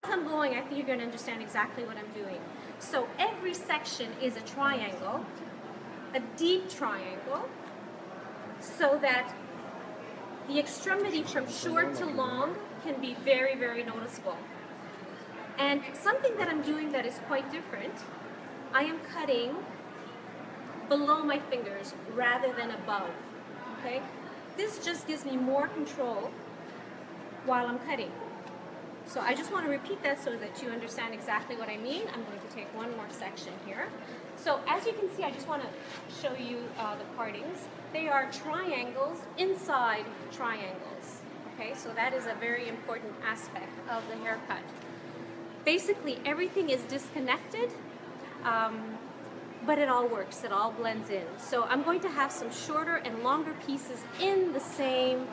I'm going, I think you're going to understand exactly what I'm doing. So every section is a triangle, a deep triangle, so that the extremity from short to long can be very, very noticeable. And something that I'm doing that is quite different, I am cutting below my fingers rather than above, okay? This just gives me more control while I'm cutting. So I just want to repeat that so that you understand exactly what I mean. I'm going to take one more section here. So as you can see, I just want to show you the partings. They are triangles inside triangles. Okay, so that is a very important aspect of the haircut. Basically, everything is disconnected, but it all works. It all blends in. So I'm going to have some shorter and longer pieces in the same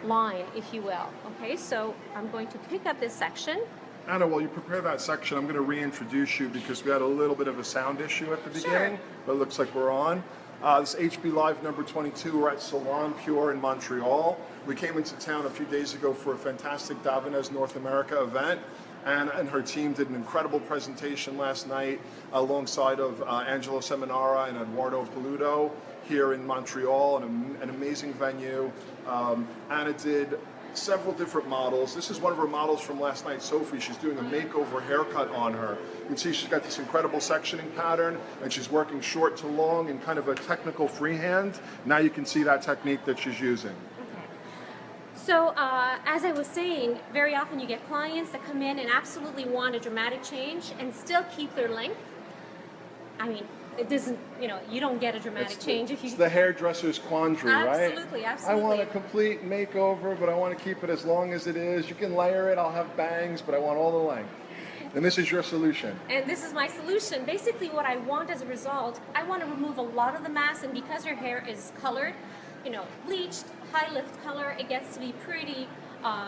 line, if you will. Okay, so I'm going to pick up this section. Anna, while you prepare that section, I'm going to reintroduce you because we had a little bit of a sound issue at the beginning, but it looks like we're on. This HB Live number 22, we're at Salon Pure in Montreal. We came into town a few days ago for a fantastic Davines North America event. Anna and her team did an incredible presentation last night alongside of Angelo Seminara and Eduardo Peludo here in Montreal, an amazing venue. Anna did several different models. This is one of her models from last night, Sophie. She's doing a makeover haircut on her. You can see she's got this incredible sectioning pattern, and she's working short to long in kind of a technical freehand. Now you can see that technique that she's using. So as I was saying, very often you get clients that come in and absolutely want a dramatic change and still keep their length. I mean, it doesn't, you don't get a dramatic change if you... It's the hairdresser's quandary, right? Absolutely. I want a complete makeover, but I want to keep it as long as it is. You can layer it, I'll have bangs, but I want all the length. And this is your solution. And this is my solution. Basically what I want as a result, I want to remove a lot of the mass, and because your hair is colored, bleached, high lift color, it gets to be pretty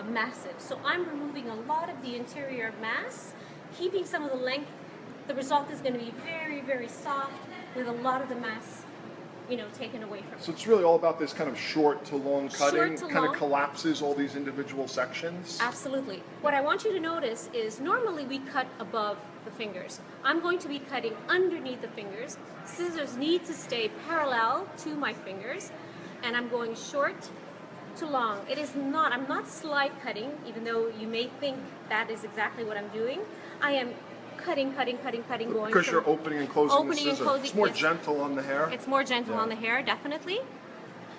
massive. So I'm removing a lot of the interior mass, keeping some of the length. The result is going to be very, very soft with a lot of the mass, taken away from it. So it's really all about this kind of short to long cutting, kind of long. collapses all these individual sections. Absolutely. What I want you to notice is normally we cut above the fingers. I'm going to be cutting underneath the fingers. Scissors need to stay parallel to my fingers, and I'm going short to long. It is not, I'm not slide cutting, even though you may think that is exactly what I'm doing. I am cutting, going. Because you're opening and closing the scissor. It's more gentle on the hair. It's more gentle on the hair, definitely.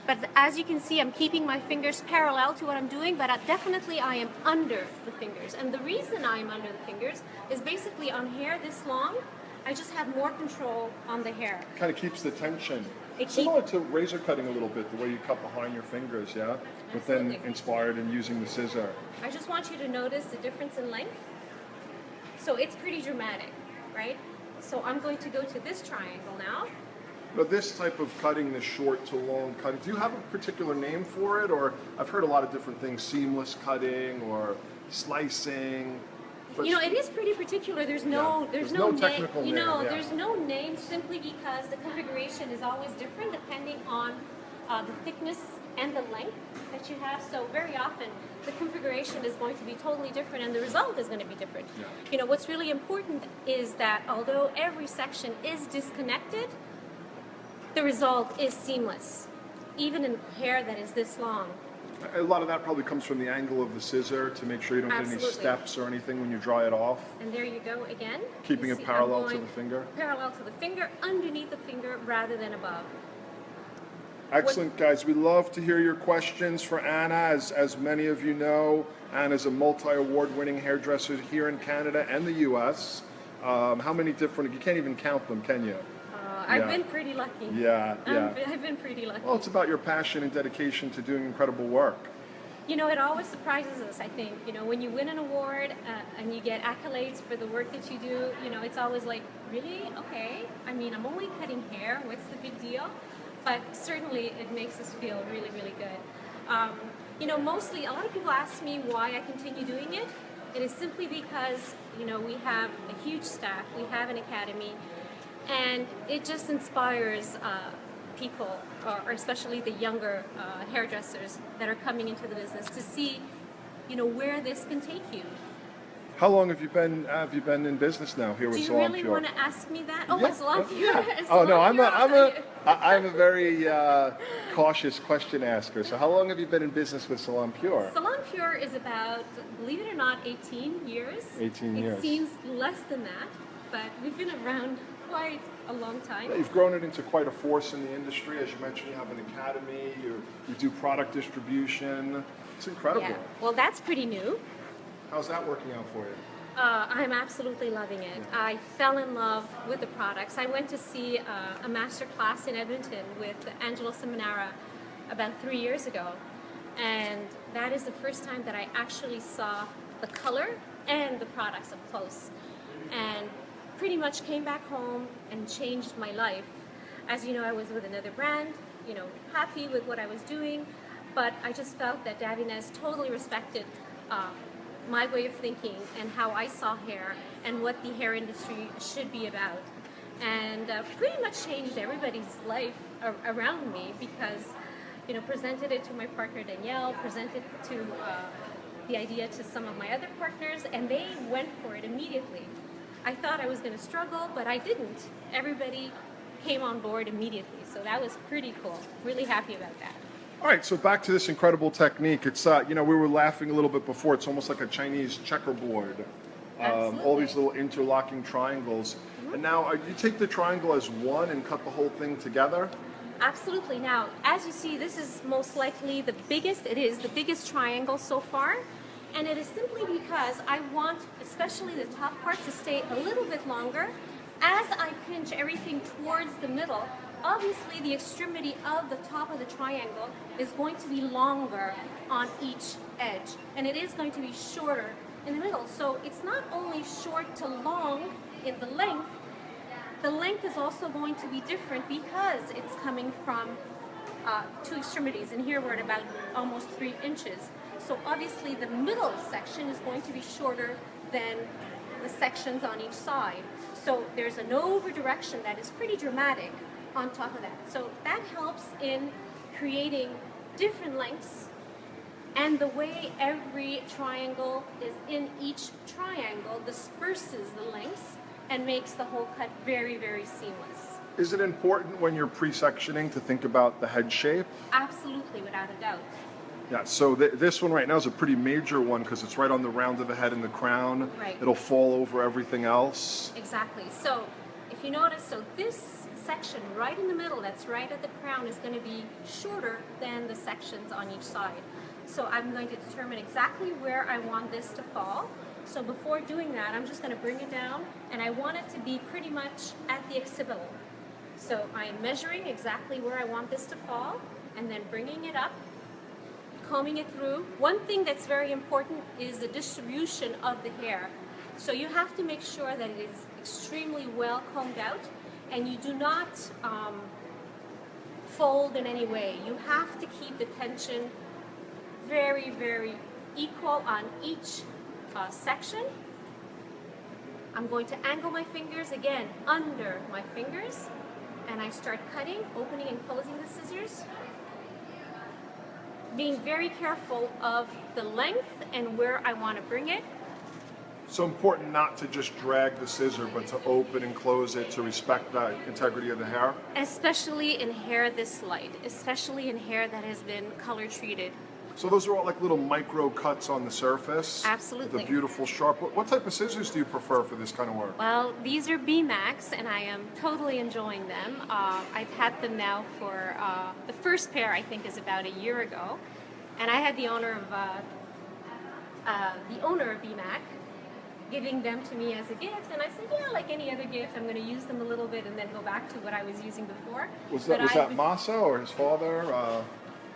But as you can see, I'm keeping my fingers parallel to what I'm doing, but definitely I am under the fingers. And the reason I'm under the fingers is basically on hair this long, I just have more control on the hair. Kind of keeps the tension. Similar to razor cutting a little bit, the way you cut behind your fingers, yeah? But then inspired in using the scissor. I just want you to notice the difference in length. So it's pretty dramatic, right? So I'm going to go to this triangle now. Now this type of cutting, the short to long cutting, do you have a particular name for it? Or I've heard a lot of different things, seamless cutting or slicing. It is pretty particular. There's no technical name. There's no name simply because the configuration is always different depending on the thickness and the length that you have. So very often the configuration is going to be totally different and the result is going to be different. Yeah. What's really important is that although every section is disconnected, the result is seamless, even in hair that is this long. A lot of that probably comes from the angle of the scissor to make sure you don't get any steps or anything when you dry it off. And there you go again. Keeping it parallel to the finger. Parallel to the finger, underneath the finger rather than above. Excellent, guys. We love to hear your questions for Anna. As many of you know, Anna's a multi-award-winning hairdresser here in Canada and the U.S. How many different, you can't even count them, can you? I've been pretty lucky. Yeah. I've been pretty lucky. Well, it's about your passion and dedication to doing incredible work. It always surprises us, I think. When you win an award and you get accolades for the work that you do, it's always like, really? Okay. I mean, I'm only cutting hair. What's the big deal? But certainly it makes us feel really, really good. Mostly a lot of people ask me why I continue doing it. It is simply because, we have a huge staff, we have an academy, and it just inspires people, or especially the younger hairdressers that are coming into the business to see, where this can take you. How long have you been in business now here with Do you Salon really Pure? want to ask me that? Oh, Yeah, it's Salon Pure. yeah. It's Oh no, Salon Pure, I'll tell you. I'm a very cautious question asker. So how long have you been in business with Salon Pure? Salon Pure is about, believe it or not, 18 years. 18 It years. seems less than that, but we've been around quite a long time. You've grown it into quite a force in the industry. As you mentioned, you have an academy, you do product distribution. It's incredible. Yeah. Well, that's pretty new. How's that working out for you? I'm absolutely loving it. I fell in love with the products. I went to see a master class in Edmonton with Angelo Seminara about 3 years ago, and that is the first time that I actually saw the color and the products up close, and pretty much came back home and changed my life. As you know, I was with another brand, happy with what I was doing, but I just felt that Davines totally respected my way of thinking and how I saw hair and what the hair industry should be about, and pretty much changed everybody's life around me because presented it to my partner Danielle, presented to the idea to some of my other partners, and they went for it immediately. I thought I was going to struggle, but I didn't. Everybody came on board immediately, so that was pretty cool. Really happy about that. All right, so back to this incredible technique. It's, we were laughing a little bit before. It's almost like a Chinese checkerboard. All these little interlocking triangles. And now, you take the triangle as one and cut the whole thing together? Absolutely. Now, as you see, this is most likely the biggest. It is the biggest triangle so far. And it is simply because I want, especially the top part, to stay a little bit longer. As I pinch everything towards the middle, obviously the extremity of the top of the triangle is going to be longer on each edge, and it is going to be shorter in the middle. So it's not only short to long in the length is also going to be different because it's coming from two extremities, and here we're at about almost 3 inches. So obviously the middle section is going to be shorter than the sections on each side. So there's an over direction that is pretty dramatic on top of that. So that helps in creating different lengths, and the way every triangle is in each triangle disperses the lengths and makes the whole cut very, very seamless. Is it important when you're pre-sectioning to think about the head shape? Absolutely, without a doubt. Yeah, so this one right now is a pretty major one because it's right on the round of the head and the crown. Right. It'll fall over everything else. Exactly. So if you notice, so this section right in the middle that's right at the crown is going to be shorter than the sections on each side. So I'm going to determine exactly where I want this to fall. So before doing that, I'm just going to bring it down, and I want it to be pretty much at the occipital. So I'm measuring exactly where I want this to fall, and then bringing it up, combing it through. One thing that's very important is the distribution of the hair. So you have to make sure that it is extremely well combed out, and you do not fold in any way. You have to keep the tension very, very equal on each section. I'm going to angle my fingers again under my fingers, and I start cutting, opening and closing the scissors, being very careful of the length and where I want to bring it. So important not to just drag the scissor, but to open and close it to respect the integrity of the hair? Especially in hair this light, especially in hair that has been color treated. So those are all like little micro cuts on the surface? Absolutely. The beautiful sharp. What type of scissors do you prefer for this kind of work? Well, these are B-Max, and I am totally enjoying them. I've had them now for, the first pair I think is about a year ago, and I had the honor of B-Mac giving them to me as a gift, and I said, yeah, like any other gift, I'm going to use them a little bit and then go back to what I was using before. Was that Masa or his father?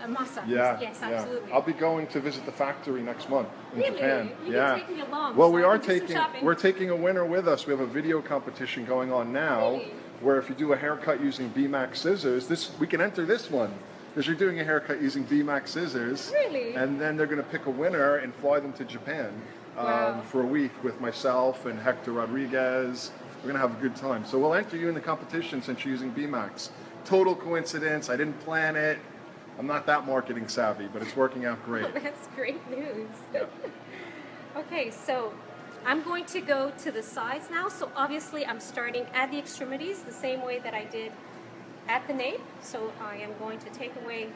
Masa. Yeah, yes, yeah. absolutely. I'll be going to visit the factory next month in Really? Japan. You Yeah. can take me along. Well, so we I are can do some taking shopping. we're taking a winner with us. We have a video competition going on now, Really? where if you do a haircut using B-Max scissors, we can enter this one. Because you're doing a haircut using B-Max scissors. Really? And then they're going to pick a winner and fly them to Japan Wow. for a week with myself and Hector Rodriguez. We're going to have a good time. So we'll enter you in the competition since you're using B-Max. Total coincidence. I didn't plan it. I'm not that marketing savvy, but it's working out great. That's great news. Yeah. Okay, so I'm going to go to the sides now. So obviously I'm starting at the extremities the same way that I did at the nape. So I am going to take away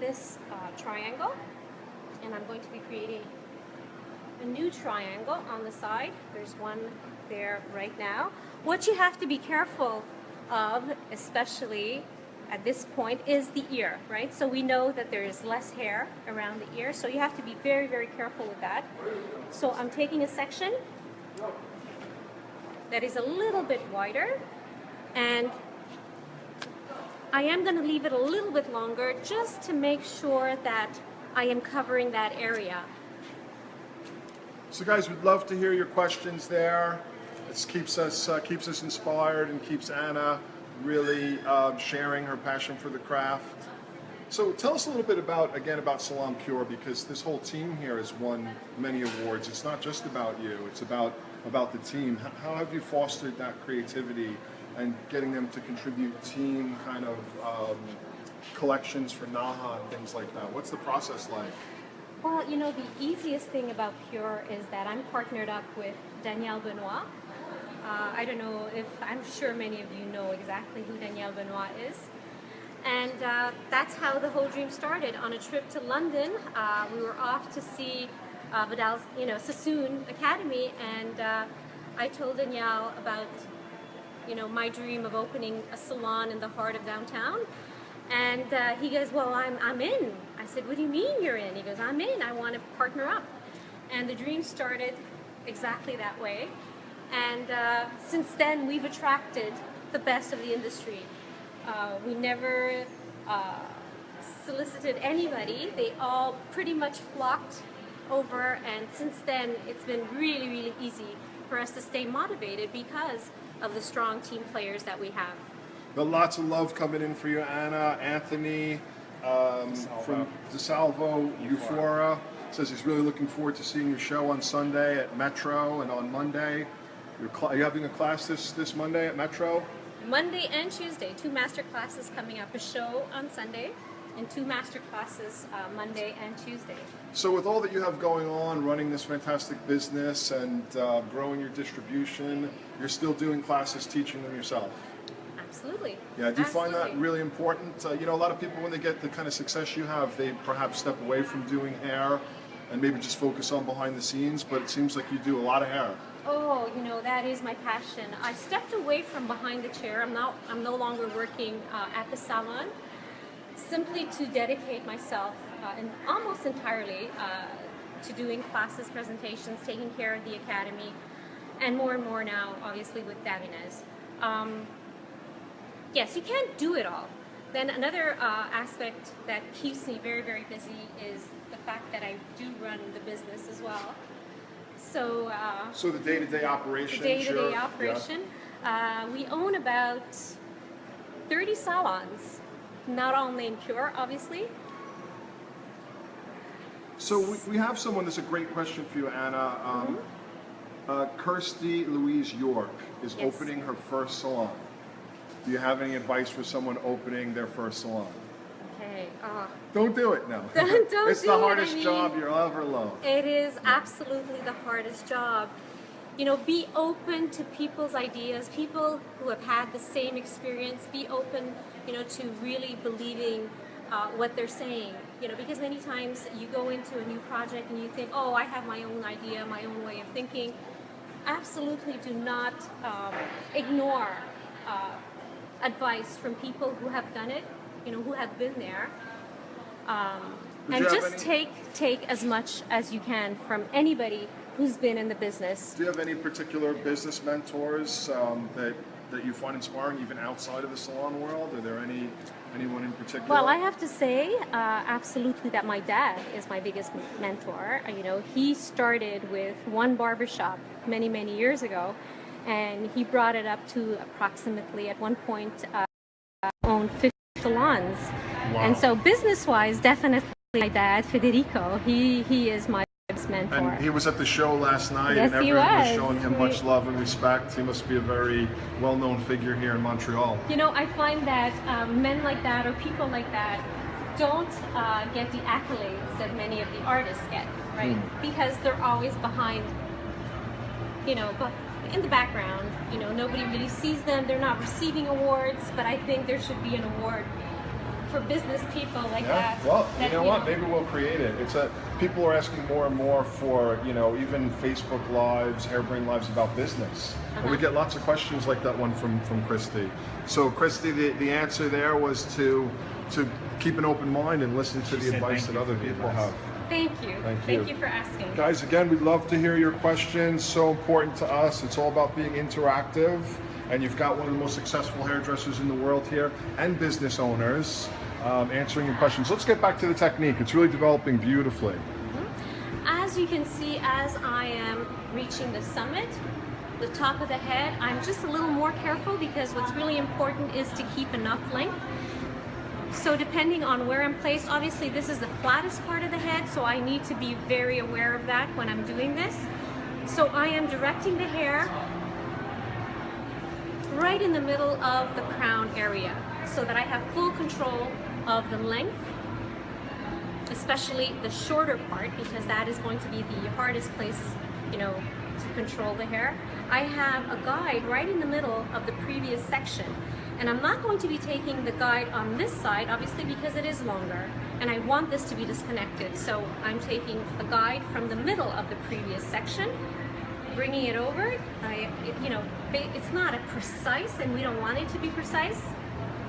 this triangle, and I'm going to be creating a new triangle on the side. There's one there right now. What you have to be careful of, especially at this point, is the ear, right? So we know that there is less hair around the ear, so you have to be very, very careful with that. So I'm taking a section that is a little bit wider, and I am going to leave it a little bit longer just to make sure that I am covering that area. So guys, we'd love to hear your questions there. It keeps us inspired and keeps Anna really sharing her passion for the craft. So tell us a little bit about Salon Pure, because this whole team here has won many awards. It's not just about you, it's about the team. How have you fostered that creativity and getting them to contribute team kind of collections for Naha and things like that? What's the process like? Well, you know, the easiest thing about Pure is that I'm partnered up with Danielle Benoit. I don't know if, I'm sure many of you know exactly who Danielle Benoit is. And that's how the whole dream started. On a trip to London, we were off to see Vidal's, Sassoon Academy, and I told Danielle about, my dream of opening a salon in the heart of downtown. And he goes, well, I'm in. I said, what do you mean you're in? He goes, I'm in. I want to partner up. And the dream started exactly that way. And since then, we've attracted the best of the industry. We never solicited anybody. They all pretty much flocked over. And since then, it's been really, really easy for us to stay motivated because of the strong team players that we have. But lots of love coming in for you, Anna. Anthony from DeSalvo, Euphora, says he's really looking forward to seeing your show on Sunday at Metro and on Monday. Are you having a class this Monday at Metro? Monday and Tuesday, 2 master classes coming up. A show on Sunday and 2 master classes Monday and Tuesday. So with all that you have going on, running this fantastic business and growing your distribution, you're still doing classes, teaching them yourself? Absolutely. Yeah, do you find that really important? A lot of people, when they get the kind of success you have, they perhaps step away from doing hair and maybe just focus on behind the scenes, but it seems like you do a lot of hair. Oh, that is my passion. I stepped away from behind the chair. I'm no longer working at the salon, simply to dedicate myself and almost entirely to doing classes, presentations, taking care of the academy, and more now, obviously, with Davines. Yes, you can't do it all. Then another aspect that keeps me very, very busy is the fact that I do run the business as well. So the day-to-day operation. The day-to-day operation. Yeah. We own about 30 salons, not all named Pure, obviously. So we have someone, that's a great question for you, Anna. Kirsty Louise York is opening her first salon. Do you have any advice for someone opening their first salon? Okay. Don't do it now. Don't it's the hardest job you'll ever love. It is absolutely the hardest job. Be open to people's ideas, people who have had the same experience. Be open, to really believing what they're saying. Because many times you go into a new project and you think, oh, I have my own idea, my own way of thinking. Absolutely do not ignore advice from people who have done it, who have been there. And just take as much as you can from anybody who's been in the business. Do you have any particular business mentors that you find inspiring, even outside of the salon world? Are there anyone in particular? Well, I have to say, absolutely, that my dad is my biggest mentor. He started with one barbershop many, many years ago, and he brought it up to approximately, at one point, owned 50 salons. Wow. And so business-wise, definitely my dad, Federico, he is my biggest mentor. And he was at the show last night, yes, and everyone was showing him much love and respect. He must be a very well-known figure here in Montreal. I find that men like that or people like that don't get the accolades that many of the artists get, right? Because they're always behind you know, but in the background, you know, nobody really sees them. They're not receiving awards, but I think there should be an award for business people like Yeah. that. Well, that, you know what? Maybe we'll create it. People are asking more and more for, you know, even Facebook Lives, Hairbrain Lives about business. And we get lots of questions like that one from Christy. So Christy, the answer there was to keep an open mind and listen to the advice that other people have. Thank you. Thank you for asking. Guys, again, we'd love to hear your questions. So important to us. It's all about being interactive. And you've got one of the most successful hairdressers in the world here and business owners answering your questions. Let's get back to the technique. It's really developing beautifully. As you can see, as I am reaching the summit, the top of the head, I'm just a little more careful because what's really important is to keep enough length. So depending on where I'm placed, obviously this is the flattest part of the head, so I need to be very aware of that when I'm doing this. So I am directing the hair right in the middle of the crown area so that I have full control of the length, especially the shorter part, because that is going to be the hardest place, you know, to control the hair. I have a guide right in the middle of the previous section, and I'm not going to be taking the guide on this side, obviously, because it is longer, and I want this to be disconnected. So I'm taking a guide from the middle of the previous section, bringing it over. You know, it's not a precise, and we don't want it to be precise.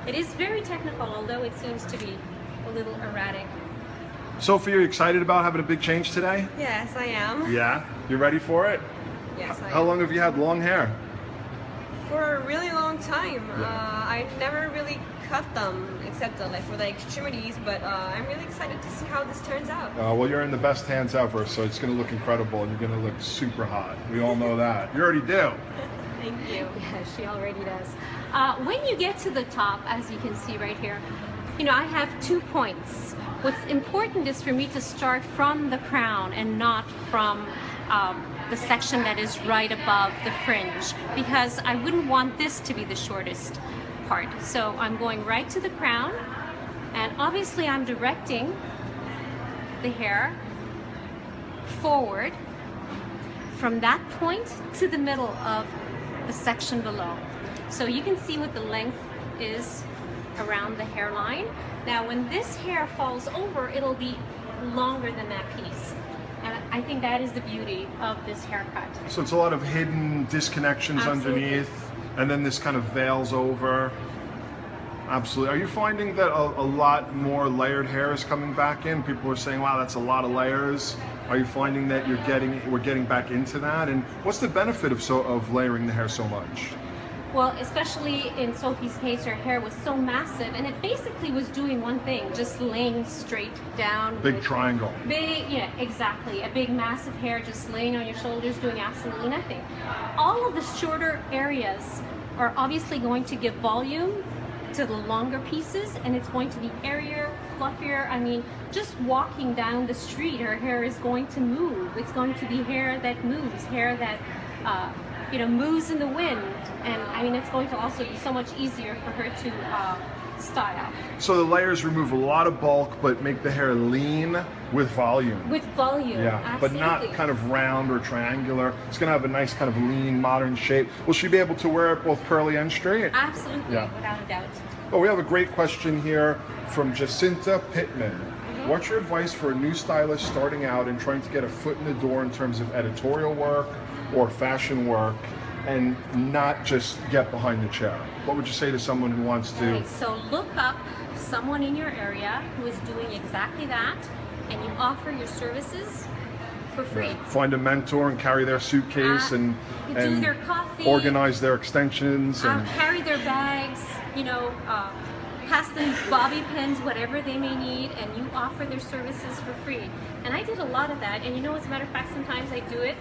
It is very technical, although it seems to be a little erratic. Sophie, are you excited about having a big change today? Yes, I am. Yeah? You ready for it? Yes, I am. How long have you had long hair? For a really long time. I never really cut them except like for the extremities, but I'm really excited to see how this turns out. Well, you're in the best hands ever, so it's going to look incredible, and you're going to look super hot. We all know that. You already do. Thank you. Yeah, she already does. When you get to the top, as you can see right here, you know, I have 2 points. What's important is for me to start from the crown and not from the section that is right above the fringe, because I wouldn't want this to be the shortest part. So I'm going right to the crown, and obviously I'm directing the hair forward from that point to the middle of the section below. So you can see what the length is around the hairline. Now when this hair falls over, it'll be longer than that piece. And I think that is the beauty of this haircut. So it's a lot of hidden disconnections Absolutely. underneath, and then this kind of veils over. Absolutely. Are you finding that a lot more layered hair is coming back in? People are saying, wow, that's a lot of layers. Are you finding that we're getting back into that? And what's the benefit of layering the hair so much? Well, especially in Sophie's case, her hair was so massive, and it basically was doing one thing, just laying straight down. Big triangle. Big, yeah, exactly. A big massive hair just laying on your shoulders doing absolutely nothing. All of the shorter areas are obviously going to give volume to the longer pieces, and it's going to be airier, fluffier. I mean, just walking down the street, her hair is going to move. It's going to be hair that moves, hair that you know, moves in the wind, and I mean, it's going to also be so much easier for her to style. So the layers remove a lot of bulk, but make the hair lean with volume. With volume, Yeah, absolutely. but not kind of round or triangular. It's going to have a nice kind of lean, modern shape. Will she be able to wear it both curly and straight? Absolutely, Yeah. without a doubt. Oh, we have a great question here from Jacinta Pittman. What's your advice for a new stylist starting out and trying to get a foot in the door in terms of editorial work or fashion work, and not just get behind the chair? What would you say to someone who wants to? Okay, so look up someone in your area who is doing exactly that, and you offer your services for free. Find a mentor and carry their suitcase and do their coffee, organize their extensions and carry their bags, you know, pass them bobby pins, whatever they may need, and you offer their services for free. And I did a lot of that, and you know, as a matter of fact, sometimes I do it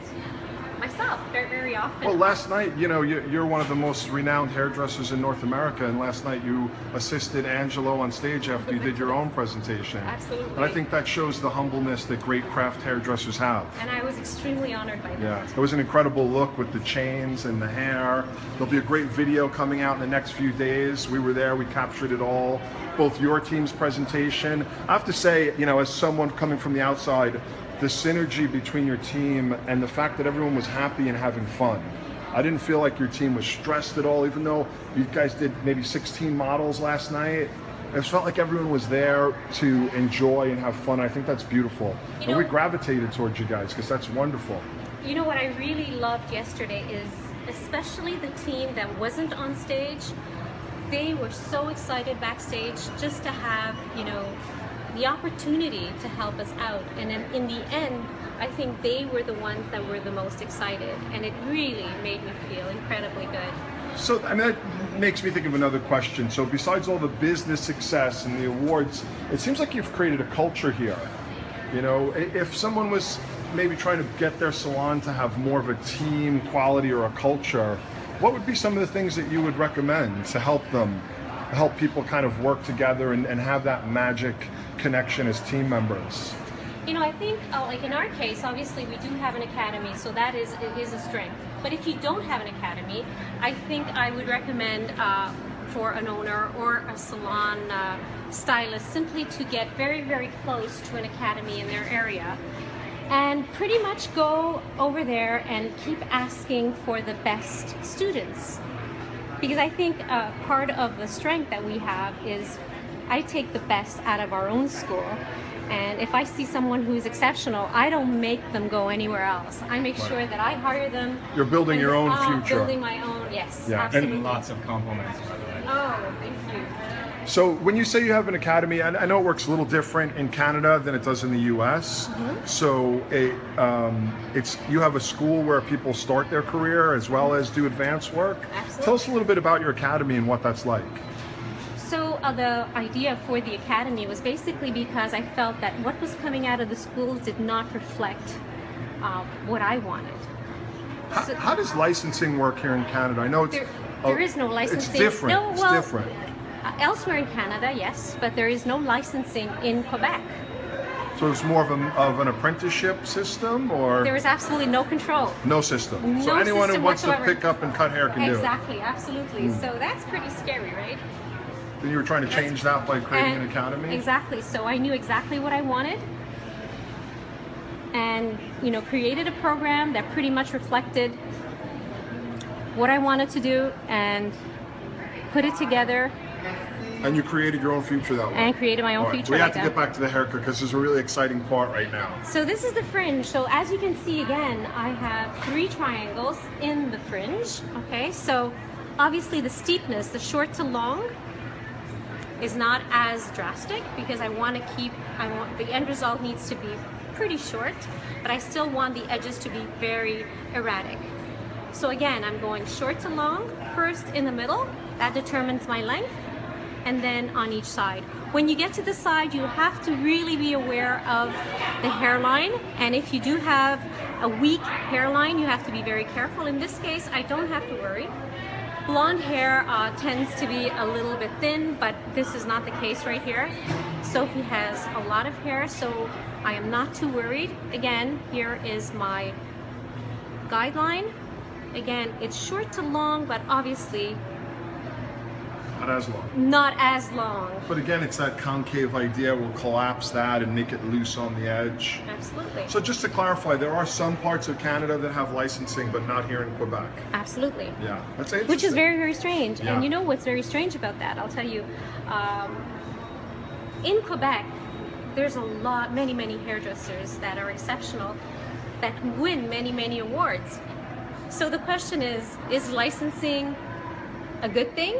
myself very, very often. Well, last night, you know, you're one of the most renowned hairdressers in North America, and last night you assisted Angelo on stage after you did your own presentation. Absolutely. And I think that shows the humbleness that great craft hairdressers have. And I was extremely honored by that. Yeah, it was an incredible look with the chains and the hair. There'll be a great video coming out in the next few days. We were there, we captured it all, both your team's presentation. I have to say, you know, as someone coming from the outside, the synergy between your team and the fact that everyone was happy and having fun. I didn't feel like your team was stressed at all, even though you guys did maybe 16 models last night. It felt like everyone was there to enjoy and have fun. I think that's beautiful. And we gravitated towards you guys because that's wonderful. You know what I really loved yesterday is, especially the team that wasn't on stage, they were so excited backstage just to have, you know, the opportunity to help us out. And in the end, I think they were the ones that were the most excited, and it really made me feel incredibly good. So, I mean, that makes me think of another question. So besides all the business success and the awards, it seems like you've created a culture here. You know, if someone was maybe trying to get their salon to have more of a team quality or a culture, what would be some of the things that you would recommend to help people kind of work together and have that magic connection as team members? You know, I think, like in our case, obviously we do have an academy, so that is a strength. But if you don't have an academy, I think I would recommend for an owner or a salon stylist simply to get very, very close to an academy in their area and pretty much go over there and keep asking for the best students. Because I think part of the strength that we have is I take the best out of our own school. And if I see someone who's exceptional, I don't make them go anywhere else. I make sure that I hire them. You're building your own future. Building my own, yes. Yeah, absolutely. And lots of compliments, by the way. Oh, thank you. So when you say you have an academy, I know it works a little different in Canada than it does in the US. Mm-hmm. So it's you have a school where people start their career as well as do advanced work. Absolutely. Tell us a little bit about your academy and what that's like. So the idea for the academy was basically because I felt that what was coming out of the schools did not reflect what I wanted. How does licensing work here in Canada? I know there is no licensing. It's different. No, well, it's different. Elsewhere in Canada, yes, but there is no licensing in Quebec. So it's more of an apprenticeship system, or there is absolutely no control. No system. No so anyone system who wants whatsoever. to pick up and cut hair can do it. Exactly, absolutely. So that's pretty scary, right? And you were trying to change that by creating an academy? Exactly. So I knew exactly what I wanted, and created a program that pretty much reflected what I wanted to do, and put it together. And you created your own future that way. And created my own future. We have to get back to the haircut because there's a really exciting part right now. So this is the fringe. So as you can see, again, I have 3 triangles in the fringe. Okay, so obviously the steepness, the short to long, is not as drastic because I want the end result needs to be pretty short, but I still want the edges to be very erratic. So again, I'm going short to long, first in the middle, that determines my length, and then on each side. When you get to the side, you have to really be aware of the hairline, and if you do have a weak hairline, you have to be very careful. In this case, I don't have to worry. Blonde hair tends to be a little bit thin, but this is not the case right here. Sophie has a lot of hair, so I am not too worried. Again, here is my guideline. Again, it's short to long, but obviously not as long. Not as long. But again, it's that concave idea. We'll collapse that and make it loose on the edge. Absolutely. So just to clarify, there are some parts of Canada that have licensing, but not here in Quebec. Absolutely. Yeah, that's interesting. Which is very, very strange. Yeah. And you know what's very strange about that? I'll tell you. In Quebec, there's many hairdressers that are exceptional, that win many awards. So the question is licensing a good thing?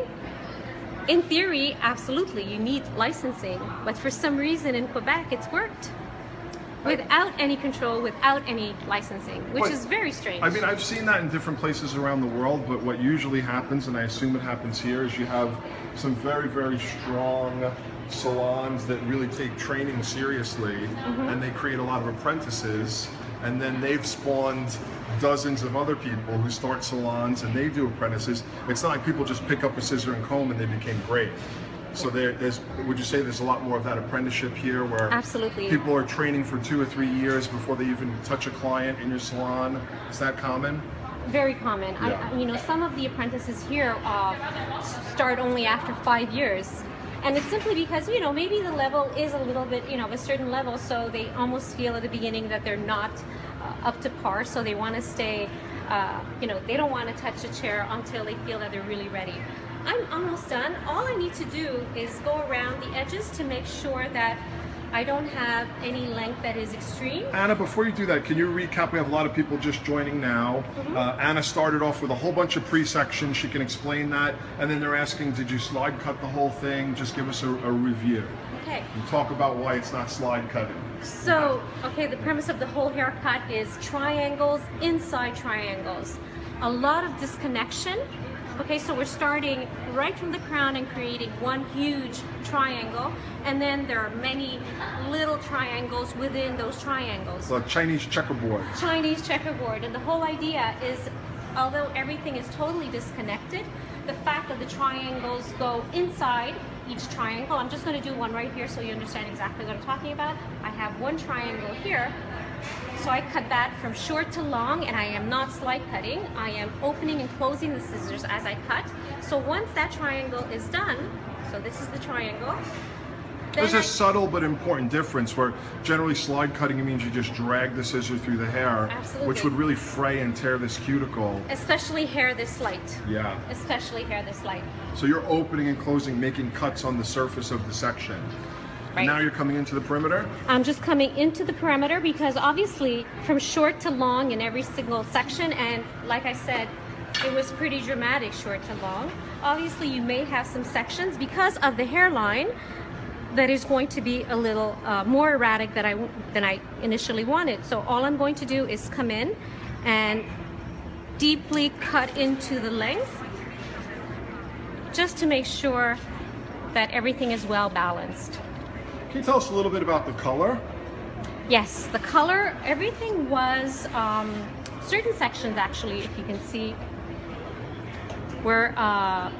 In theory, absolutely, you need licensing, but for some reason in Quebec, it's worked without any control, without any licensing, which is very strange. I mean, I've seen that in different places around the world, but what usually happens, and I assume it happens here, is you have some very, very strong salons that really take training seriously, and they create a lot of apprentices, and then they've spawned dozens of other people who start salons and they do apprentices. It's not like people just pick up a scissor and comb and they became great. So would you say there's a lot more of that apprenticeship here where Absolutely. People are training for 2 or 3 years before they even touch a client in your salon? Is that common? Very common. Yeah. Some of the apprentices here start only after 5 years. And it's simply because, you know, maybe the level is a little bit, you know, of a certain level, so they almost feel at the beginning that they're not up to par, so they want to stay, you know, they don't want to touch a chair until they feel that they're really ready. I'm almost done. All I need to do is go around the edges to make sure that I don't have any length that is extreme. Anna, before you do that, can you recap? We have a lot of people just joining now. Anna started off with a whole bunch of pre-sections. She can explain that. And then they're asking, did you slide cut the whole thing? Just give us a review. Okay. And talk about why it's not slide cutting. So, okay, the premise of the whole haircut is triangles inside triangles. A lot of disconnection. Okay, so we're starting right from the crown and creating one huge triangle, and then there are many little triangles within those triangles. So Chinese checkerboard. Chinese checkerboard, and the whole idea is, although everything is totally disconnected, the fact that the triangles go inside each triangle. I'm just going to do one right here so you understand exactly what I'm talking about. I have one triangle here. So I cut that from short to long, and I am not slide cutting. I am opening and closing the scissors as I cut. So once that triangle is done, so this is the triangle. There's a subtle but important difference where generally slide cutting means you just drag the scissor through the hair, Absolutely. which would really fray and tear this cuticle. Especially hair this light. Yeah. Especially hair this light. So you're opening and closing, making cuts on the surface of the section. Right. Now you're coming into the perimeter? I'm just coming into the perimeter because obviously from short to long in every single section, and like I said, it was pretty dramatic short to long. Obviously you may have some sections because of the hairline that is going to be a little more erratic than I initially wanted. So all I'm going to do is come in and deeply cut into the length just to make sure that everything is well balanced. Can you tell us a little bit about the color? Yes, the color, everything was, certain sections actually, if you can see, were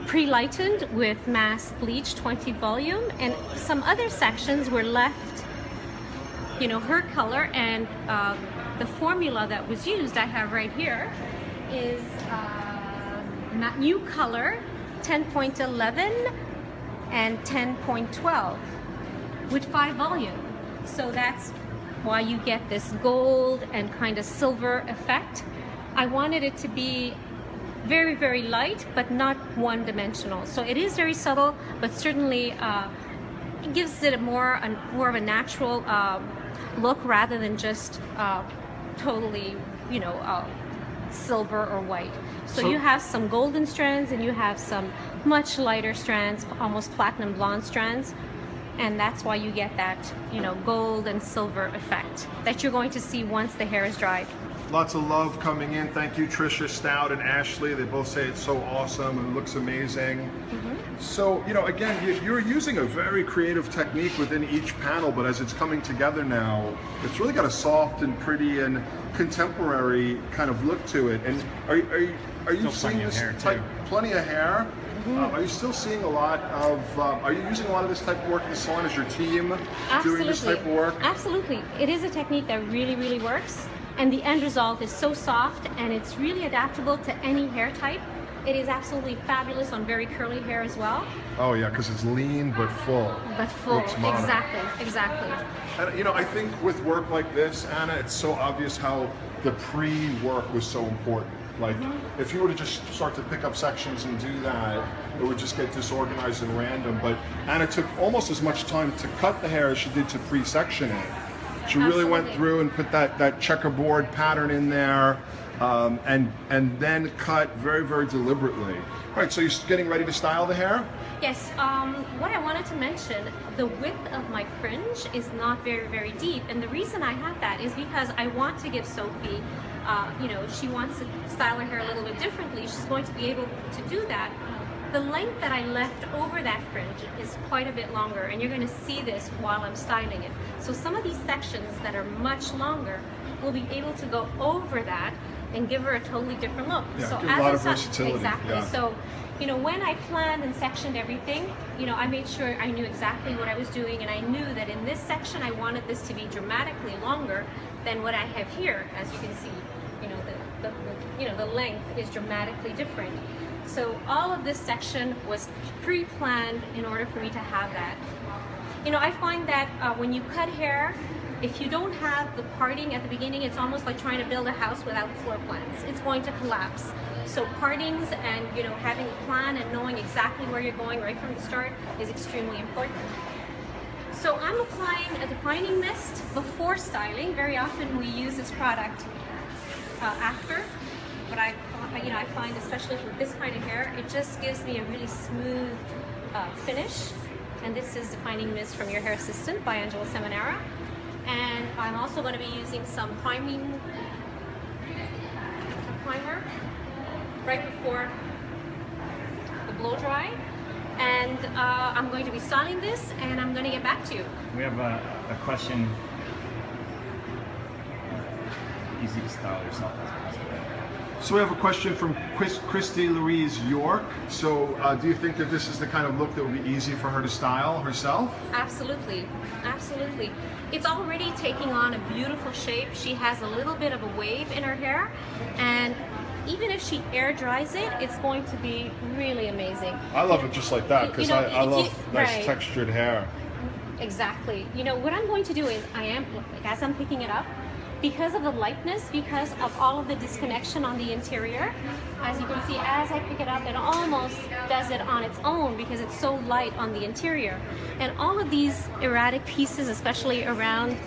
pre-lightened with mass bleach 20 volume, and some other sections were left, you know, her color, and the formula that was used, I have right here, is new color 10.11 and 10.12. with 5 volume. So that's why you get this gold and kind of silver effect. I wanted it to be very, very light, but not one-dimensional. So it is very subtle, but certainly it gives it more of a natural look rather than just totally, you know, silver or white. So you have some golden strands and you have some much lighter strands, almost platinum blonde strands. And that's why you get that, you know, gold and silver effect that you're going to see once the hair is dried. Lots of love coming in. Thank you, Trisha Stout and Ashley. They both say it's so awesome and it looks amazing. So, you know, again, you're using a very creative technique within each panel, but as it's coming together now, it's really got a soft and pretty and contemporary kind of look to it. And are you seeing this type? Plenty of hair. Are you still seeing a lot of, are you using a lot of this type of work in the salon? Is your team doing this type of work? Absolutely. It is a technique that really, really works. And the end result is so soft and it's really adaptable to any hair type. It is absolutely fabulous on very curly hair as well. Oh yeah, because it's lean but full. But full, exactly. And you know, I think with work like this, Anna, it's so obvious how the pre-work was so important. Like, if you were to just start to pick up sections and do that, it would just get disorganized and random. But Anna took almost as much time to cut the hair as she did to pre-section it. She really went through and put that checkerboard pattern in there, and then cut very, very deliberately. All right, so you're getting ready to style the hair? Yes, what I wanted to mention, the width of my fringe is not very, very deep. And the reason I have that is because I want to give Sophie, you know, if she wants to style her hair a little bit differently, she's going to be able to do that. The length that I left over that fringe is quite a bit longer, and you're going to see this while I'm styling it. So some of these sections that are much longer will be able to go over that and give her a totally different look. Yeah, so give a lot of versatility. Exactly. Yeah. So, you know, when I planned and sectioned everything, you know, I made sure I knew exactly what I was doing, and I knew that in this section I wanted this to be dramatically longer than what I have here. As you can see, you know, the length is dramatically different. So all of this section was pre-planned in order for me to have that. You know, I find that when you cut hair, if you don't have the parting at the beginning, it's almost like trying to build a house without floor plans. It's going to collapse. So partings and, you know, having a plan and knowing exactly where you're going right from the start is extremely important. So I'm applying a defining mist before styling. Very often we use this product after, but I find especially with this kind of hair, it just gives me a really smooth finish. And this is Defining Mist from Your Hair Assistant by Angela Seminara. And I'm also going to be using some primer right before the blow dry. And I'm going to be styling this, and I'm going to get back to you. We have a question. Easy to style yourself as possible. So we have a question from Christy Louise York. So do you think that this is the kind of look that would be easy for her to style herself? Absolutely, absolutely. It's already taking on a beautiful shape. She has a little bit of a wave in her hair, and even if she air dries it, it's going to be really amazing. I love it just like that, because I love nice right. textured hair. Exactly. You know, what I'm going to do is as I'm picking it up, because of the lightness, because of all of the disconnection on the interior, as you can see, as I pick it up, it almost does it on its own because it's so light on the interior. And all of these erratic pieces, especially around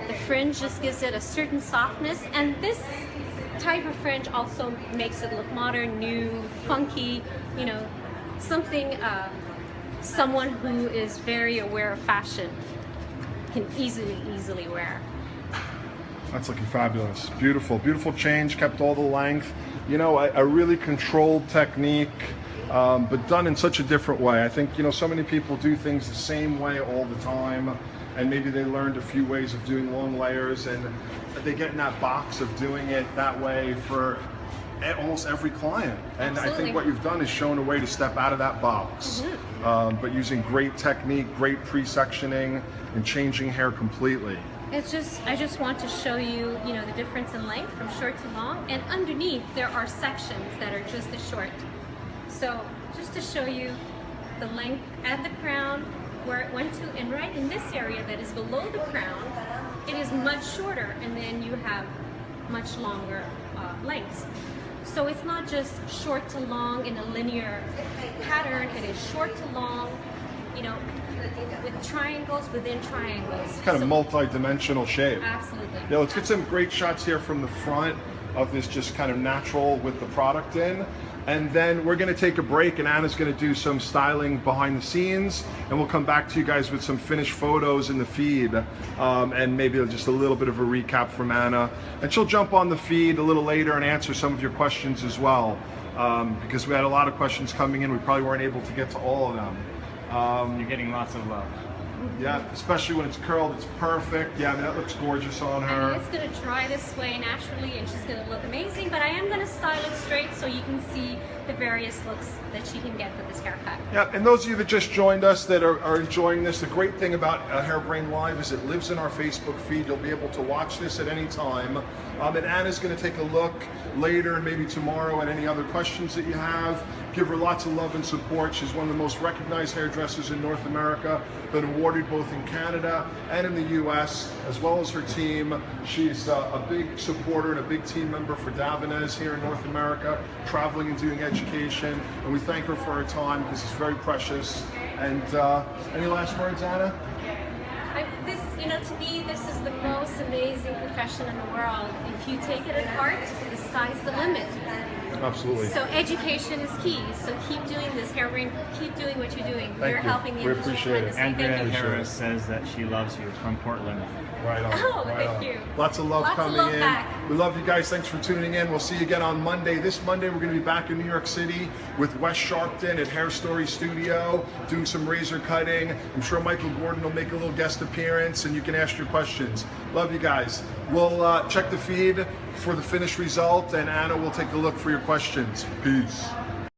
the fringe, just gives it a certain softness. And this type of fringe also makes it look modern, new, funky, you know, something someone who is very aware of fashion can easily wear. That's looking fabulous. Beautiful, beautiful change, kept all the length. You know, a really controlled technique, but done in such a different way. I think, you know, so many people do things the same way all the time, and maybe they learned a few ways of doing long layers, and they get in that box of doing it that way for almost every client. And Absolutely. I think what you've done is shown a way to step out of that box, but using great technique, great pre-sectioning, and changing hair completely. I just want to show you, you know, the difference in length from short to long, and underneath there are sections that are just as short. So just to show you the length at the crown, where it went to, and right in this area that is below the crown, it is much shorter, and then you have much longer lengths. So it's not just short to long in a linear pattern, it is short to long, you know, with triangles within triangles. Kind of multi-dimensional shape. Absolutely. Yeah, let's get some great shots here from the front of this just kind of natural with the product in. And then we're going to take a break, and Anna's going to do some styling behind the scenes, and we'll come back to you guys with some finished photos in the feed, and maybe just a little bit of a recap from Anna. And she'll jump on the feed a little later and answer some of your questions as well, because we had a lot of questions coming in. We probably weren't able to get to all of them. You're getting lots of love. Yeah, especially when it's curled, it's perfect. Yeah, I mean, that looks gorgeous on her. And it's going to dry this way naturally, and she's going to look amazing, but I am going to style it straight so you can see the various looks that she can get with this haircut. Yeah, and those of you that just joined us that are enjoying this, the great thing about Hairbrain Live is it lives in our Facebook feed. You'll be able to watch this at any time. And Anna's going to take a look later and maybe tomorrow at any other questions that you have. Give her lots of love and support. She's one of the most recognized hairdressers in North America, been awarded both in Canada and in the US, as well as her team. She's a big supporter and a big team member for Davines here in North America, traveling and doing education. And we thank her for her time because it's very precious. And any last words, Anna? To me, this is the most amazing profession in the world. If you take it at heart, the sky's the limit. Absolutely. So education is key. So keep doing this, Hairbrain. Keep doing what you're doing. Thank You're you. helping the We industry appreciate it. tremendously. Andrea Thank you. Harris says that she loves you from Portland. Right on. Oh, right thank on. you. Lots of love Lots of coming love in. back. We love you guys. Thanks for tuning in. We'll see you again on Monday. This Monday, we're going to be back in New York City with Wes Sharpton at Hair Story Studio, doing some razor cutting. I'm sure Michael Gordon will make a little guest appearance, and you can ask your questions. Love you guys. We'll check the feed for the finished result, and Anna will take a look for your questions. Peace.